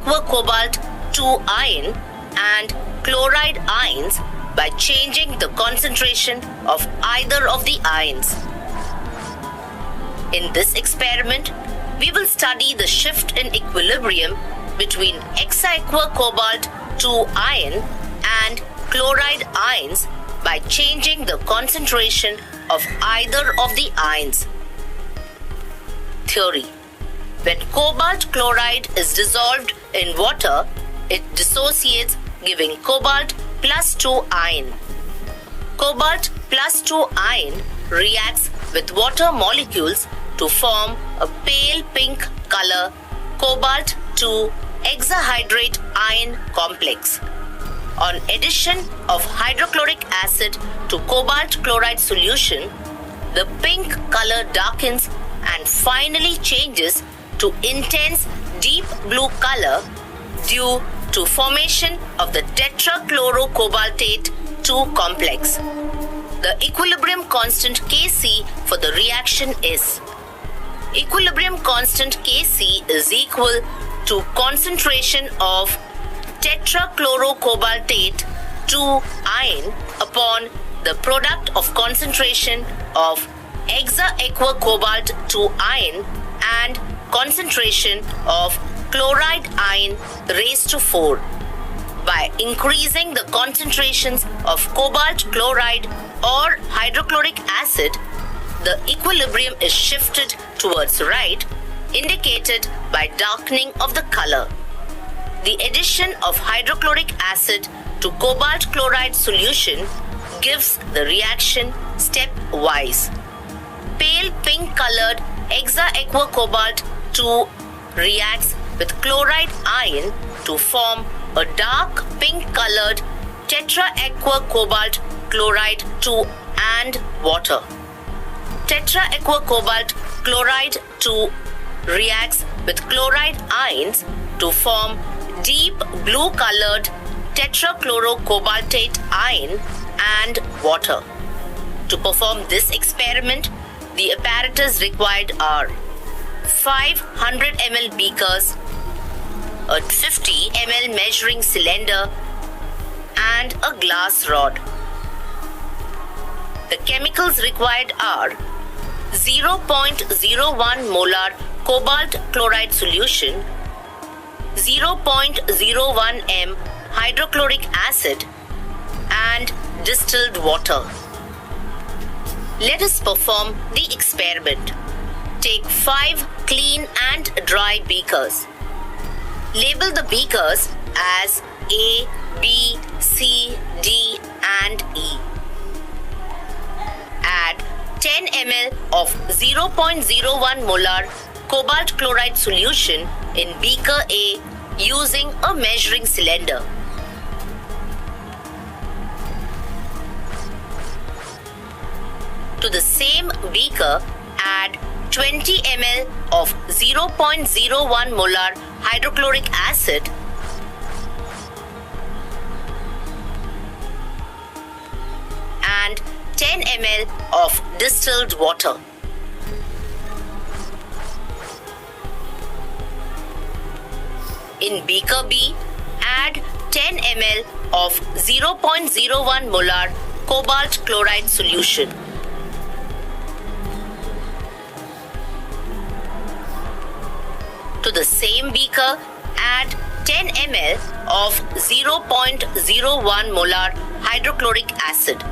aqua cobalt 2 ion and chloride ions by changing the concentration of either of the ions. In this experiment, we will study the shift in equilibrium between aqua cobalt 2 ion and chloride ions by changing the concentration of either of the ions. Theory: when cobalt chloride is dissolved in water, it dissociates, giving cobalt plus 2 ion. Cobalt plus 2 ion reacts with water molecules to form a pale pink color cobalt 2 hexahydrate ion complex. On addition of hydrochloric acid to cobalt chloride solution, the pink color darkens and finally changes to intense deep blue color due to formation of the tetrachlorocobaltate 2 complex. The equilibrium constant Kc for the reaction is: equilibrium constant Kc is equal to concentration of tetrachlorocobaltate 2 ion upon the product of concentration of aqua cobalt 2 ion and concentration of chloride ion raised to 4. By increasing the concentrations of cobalt chloride or hydrochloric acid, the equilibrium is shifted towards right, indicated by darkening of the color. The addition of hydrochloric acid to cobalt chloride solution gives the reaction stepwise. Pale pink colored aqua cobalt 2 reacts with chloride ion to form a dark pink colored aqua cobalt chloride 2 and water. Aqua cobalt chloride 2 reacts with chloride ions to form deep blue colored tetrachlorocobaltate ion and water. To perform this experiment, the apparatus required are 500 ml beakers, a 50 ml measuring cylinder, and a glass rod. The chemicals required are 0.01 molar cobalt chloride solution, 0.01 m hydrochloric acid, and distilled water. Let us perform the experiment. Take 5 clean and dry beakers. Label the beakers as A, B, C, D, and E. Add 10 ml of 0.01 molar cobalt chloride solution in beaker A using a measuring cylinder. To the same beaker, add 20 ml of 0.01 molar hydrochloric acid and 10 ml of distilled water. In beaker B, add 10 ml of 0.01 molar cobalt chloride solution. To the same beaker, add 10 ml of 0.01 molar hydrochloric acid.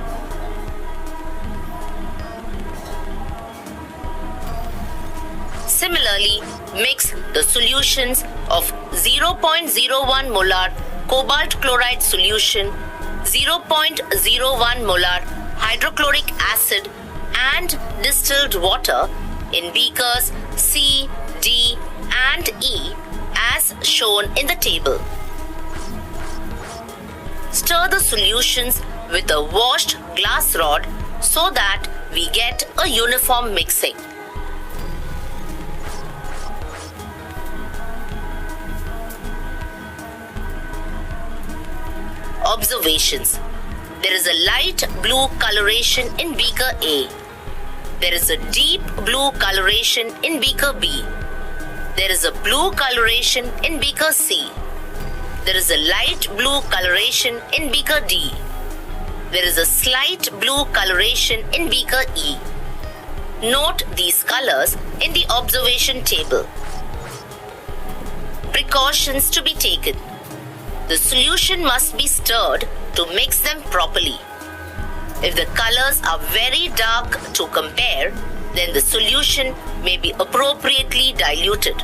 Similarly, mix the solutions of 0.01 molar cobalt chloride solution, 0.01 molar hydrochloric acid, and distilled water in beakers C, D, and E as shown in the table. Stir the solutions with a washed glass rod so that we get a uniform mixing. Observations. There is a light blue coloration in beaker A. There is a deep blue coloration in beaker B. there is a blue coloration in beaker C. There is a light blue coloration in beaker D. There is a slight blue coloration in beaker E. Note these colors in the observation table. Precautions to be taken. The solution must be stirred to mix them properly. If the colors are very dark to compare, then the solution may be appropriately diluted.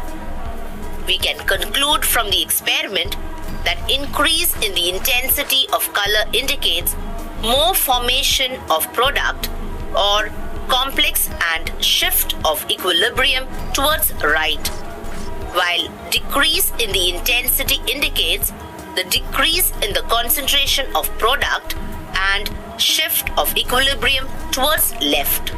We can conclude from the experiment that increase in the intensity of color indicates more formation of product or complex and shift of equilibrium towards right, while decrease in the intensity indicates the decrease in the concentration of product and shift of equilibrium towards left.